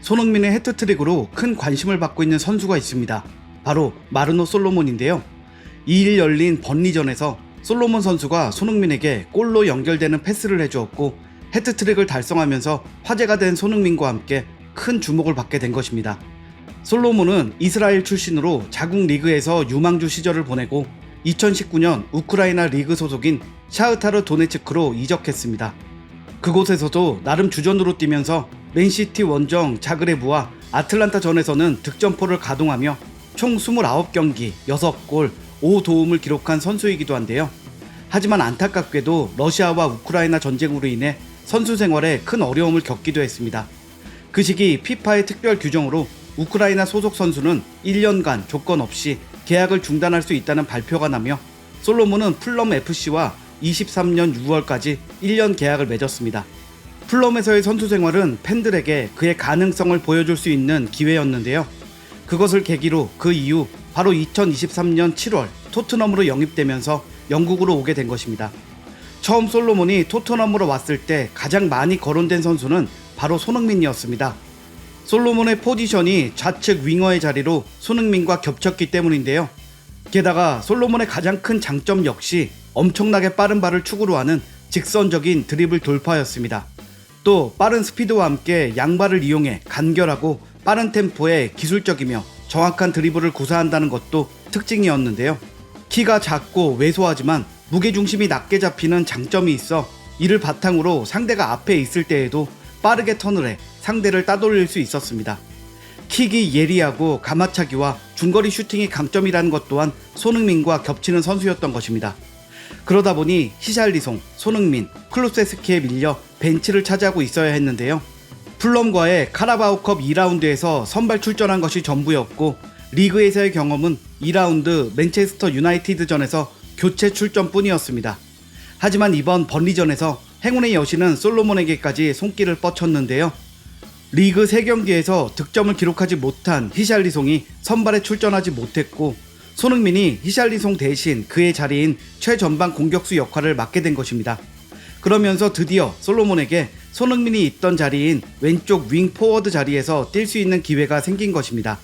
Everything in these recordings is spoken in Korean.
손흥민의 해트트릭으로 큰 관심을 받고 있는 선수가 있습니다. 바로 마르노 솔로몬인데요. 2일 열린 번리전에서 솔로몬 선수가 손흥민에게 골로 연결되는 패스를 해주었고 해트트릭을 달성하면서 화제가 된 손흥민과 함께 큰 주목을 받게 된 것입니다. 솔로몬은 이스라엘 출신으로 자국 리그에서 유망주 시절을 보내고 2019년 우크라이나 리그 소속인 샤흐타르 도네츠크로 이적했습니다. 그곳에서도 나름 주전으로 뛰면서 맨시티 원정 자그레브와 아틀란타전에서는 득점포를 가동하며 총 29경기 6골 5도움을 기록한 선수이기도 한데요. 하지만 안타깝게도 러시아와 우크라이나 전쟁으로 인해 선수 생활에 큰 어려움을 겪기도 했습니다. 그 시기 피파의 특별 규정으로 우크라이나 소속 선수는 1년간 조건 없이 계약을 중단할 수 있다는 발표가 나며 솔로몬은 풀럼 FC와 23년 6월까지 1년 계약을 맺었습니다. 풀럼에서의 선수 생활은 팬들에게 그의 가능성을 보여줄 수 있는 기회였는데요. 그것을 계기로 그 이후 바로 2023년 7월 토트넘으로 영입되면서 영국으로 오게 된 것입니다. 처음 솔로몬이 토트넘으로 왔을 때 가장 많이 거론된 선수는 바로 손흥민이었습니다. 솔로몬의 포지션이 좌측 윙어의 자리로 손흥민과 겹쳤기 때문인데요. 게다가 솔로몬의 가장 큰 장점 역시 엄청나게 빠른 발을 축으로 하는 직선적인 드리블 돌파였습니다. 또 빠른 스피드와 함께 양발을 이용해 간결하고 빠른 템포에 기술적이며 정확한 드리블을 구사한다는 것도 특징이었는데요. 키가 작고 왜소하지만 무게중심이 낮게 잡히는 장점이 있어 이를 바탕으로 상대가 앞에 있을 때에도 빠르게 턴을 해 상대를 따돌릴 수 있었습니다. 킥이 예리하고 가마차기와 중거리 슈팅이 강점이라는 것 또한 손흥민과 겹치는 선수였던 것입니다. 그러다 보니 히샬리송, 손흥민, 클루세스키에 밀려 벤치를 차지하고 있어야 했는데요. 풀럼과의 카라바오컵 2라운드에서 선발 출전한 것이 전부였고 리그에서의 경험은 2라운드 맨체스터 유나이티드전에서 교체 출전뿐이었습니다. 하지만 이번 번리전에서 행운의 여신은 솔로몬에게까지 손길을 뻗쳤는데요. 리그 3경기에서 득점을 기록하지 못한 히샬리송이 선발에 출전하지 못했고 손흥민이 히샬리송 대신 그의 자리인 최전방 공격수 역할을 맡게 된 것입니다. 그러면서 드디어 솔로몬에게 손흥민이 있던 자리인 왼쪽 윙 포워드 자리에서 뛸 수 있는 기회가 생긴 것입니다.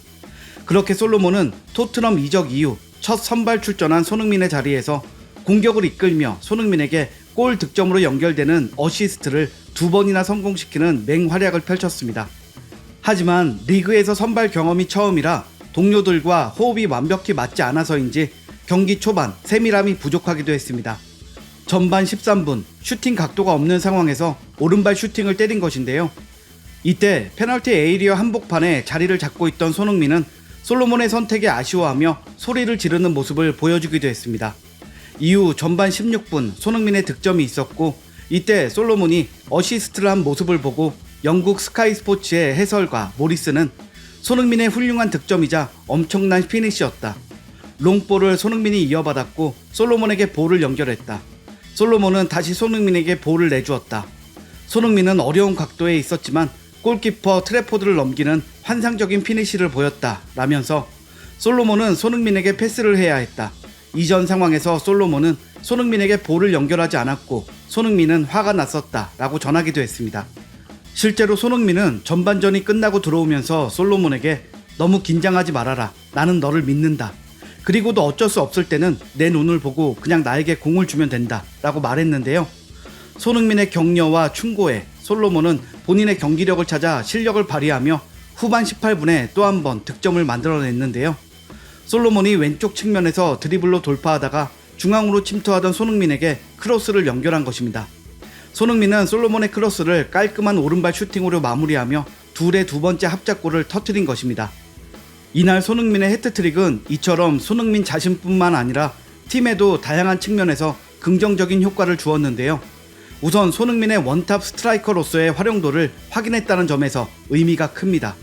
그렇게 솔로몬은 토트넘 이적 이후 첫 선발 출전한 손흥민의 자리에서 공격을 이끌며 손흥민에게 골 득점으로 연결되는 어시스트를 2번이나 성공시키는 맹활약을 펼쳤습니다. 하지만 리그에서 선발 경험이 처음이라 동료들과 호흡이 완벽히 맞지 않아서인지 경기 초반 세밀함이 부족하기도 했습니다. 전반 13분 슈팅 각도가 없는 상황에서 오른발 슈팅을 때린 것인데요. 이때 페널티 에이리어 한복판에 자리를 잡고 있던 손흥민은 솔로몬의 선택에 아쉬워하며 소리를 지르는 모습을 보여주기도 했습니다. 이후 전반 16분 손흥민의 득점이 있었고 이때 솔로몬이 어시스트를 한 모습을 보고 영국 스카이 스포츠의 해설가 모리스는 손흥민의 훌륭한 득점이자 엄청난 피니시였다. 롱볼을 손흥민이 이어받았고 솔로몬에게 볼을 연결했다. 솔로몬은 다시 손흥민에게 볼을 내주었다. 손흥민은 어려운 각도에 있었지만 골키퍼 트래포드를 넘기는 환상적인 피니시를 보였다 라면서 솔로몬은 손흥민에게 패스를 해야 했다. 이전 상황에서 솔로몬은 손흥민에게 볼을 연결하지 않았고 손흥민은 화가 났었다 라고 전하기도 했습니다. 실제로 손흥민은 전반전이 끝나고 들어오면서 솔로몬에게 너무 긴장하지 말아라. 나는 너를 믿는다. 그리고도 어쩔 수 없을 때는 내 눈을 보고 그냥 나에게 공을 주면 된다 라고 말했는데요. 손흥민의 격려와 충고에 솔로몬은 본인의 경기력을 찾아 실력을 발휘하며 후반 18분에 또 한 번 득점을 만들어냈는데요. 솔로몬이 왼쪽 측면에서 드리블로 돌파하다가 중앙으로 침투하던 손흥민에게 크로스를 연결한 것입니다. 손흥민은 솔로몬의 크로스를 깔끔한 오른발 슈팅으로 마무리하며 둘의 두 번째 합작골을 터뜨린 것입니다. 이날 손흥민의 해트트릭은 이처럼 손흥민 자신뿐만 아니라 팀에도 다양한 측면에서 긍정적인 효과를 주었는데요. 우선 손흥민의 원탑 스트라이커로서의 활용도를 확인했다는 점에서 의미가 큽니다.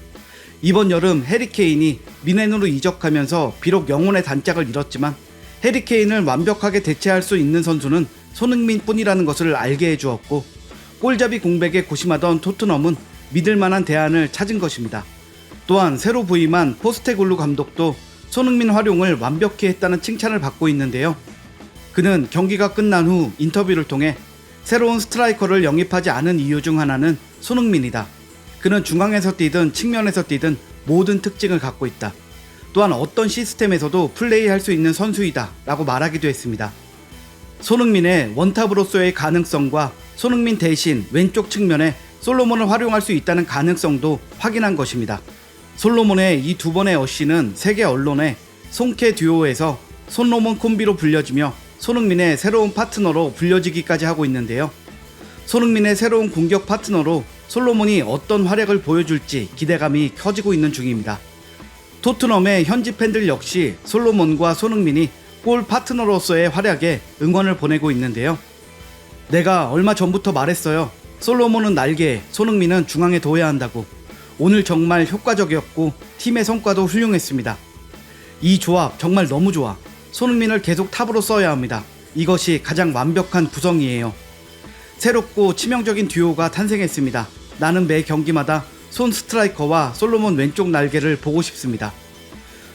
이번 여름 해리케인이 미넨으로 이적하면서 비록 영혼의 단짝을 잃었지만 해리케인을 완벽하게 대체할 수 있는 선수는 손흥민뿐이라는 것을 알게 해주었고 골잡이 공백에 고심하던 토트넘은 믿을만한 대안을 찾은 것입니다. 또한 새로 부임한 포스테골루 감독도 손흥민 활용을 완벽히 했다는 칭찬을 받고 있는데요. 그는 경기가 끝난 후 인터뷰를 통해 새로운 스트라이커를 영입하지 않은 이유 중 하나는 손흥민이다. 그는 중앙에서 뛰든 측면에서 뛰든 모든 특징을 갖고 있다. 또한 어떤 시스템에서도 플레이할 수 있는 선수이다 라고 말하기도 했습니다. 손흥민의 원탑으로서의 가능성과 손흥민 대신 왼쪽 측면에 솔로몬을 활용할 수 있다는 가능성도 확인한 것입니다. 솔로몬의 이 두 번의 어시는 세계 언론에 손케 듀오에서 솔로몬 콤비로 불려지며 손흥민의 새로운 파트너로 불려지기까지 하고 있는데요. 손흥민의 새로운 공격 파트너로 솔로몬이 어떤 활약을 보여줄지 기대감이 커지고 있는 중입니다. 토트넘의 현지 팬들 역시 솔로몬과 손흥민이 골 파트너로서의 활약에 응원을 보내고 있는데요. 내가 얼마 전부터 말했어요. 솔로몬은 날개, 손흥민은 중앙에 둬야 한다고. 오늘 정말 효과적이었고 팀의 성과도 훌륭했습니다. 이 조합 정말 너무 좋아. 손흥민을 계속 탑으로 써야 합니다. 이것이 가장 완벽한 구성이에요. 새롭고 치명적인 듀오가 탄생했습니다. 나는 매 경기마다 손 스트라이커와 솔로몬 왼쪽 날개를 보고 싶습니다.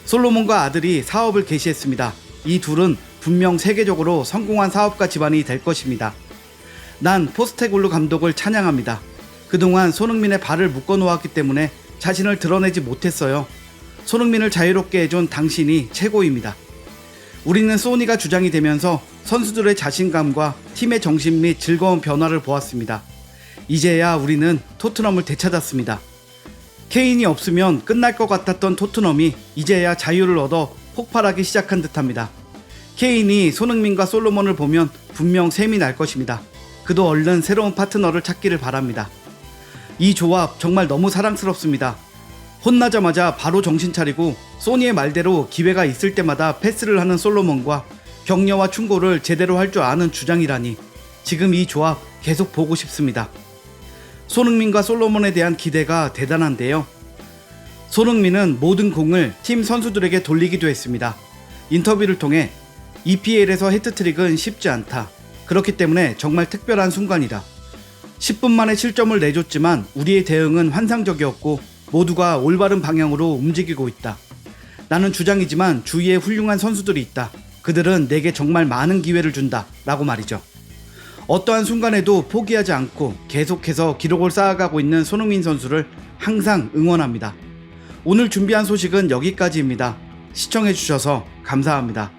솔로몬과 아들이 사업을 개시했습니다. 이 둘은 분명 세계적으로 성공한 사업가 집안이 될 것입니다. 난 포스테골루 감독을 찬양합니다. 그동안 손흥민의 발을 묶어놓았기 때문에 자신을 드러내지 못했어요. 손흥민을 자유롭게 해준 당신이 최고입니다. 우리는 소니가 주장이 되면서 선수들의 자신감과 팀의 정신 및 즐거운 변화를 보았습니다. 이제야 우리는 토트넘을 되찾았습니다. 케인이 없으면 끝날 것 같았던 토트넘이 이제야 자유를 얻어 폭발하기 시작한 듯합니다. 케인이 손흥민과 솔로몬을 보면 분명 셈이 날 것입니다. 그도 얼른 새로운 파트너를 찾기를 바랍니다. 이 조합 정말 너무 사랑스럽습니다. 혼나자마자 바로 정신 차리고 소니의 말대로 기회가 있을 때마다 패스를 하는 솔로몬과 격려와 충고를 제대로 할 줄 아는 주장이라니 지금 이 조합 계속 보고 싶습니다. 손흥민과 솔로몬에 대한 기대가 대단한데요. 손흥민은 모든 공을 팀 선수들에게 돌리기도 했습니다. 인터뷰를 통해 EPL에서 해트트릭은 쉽지 않다. 그렇기 때문에 정말 특별한 순간이다. 10분 만에 실점을 내줬지만 우리의 대응은 환상적이었고 모두가 올바른 방향으로 움직이고 있다. 나는 주장이지만 주위에 훌륭한 선수들이 있다. 그들은 내게 정말 많은 기회를 준다 라고 말이죠. 어떠한 순간에도 포기하지 않고 계속해서 기록을 쌓아가고 있는 손흥민 선수를 항상 응원합니다. 오늘 준비한 소식은 여기까지입니다. 시청해주셔서 감사합니다.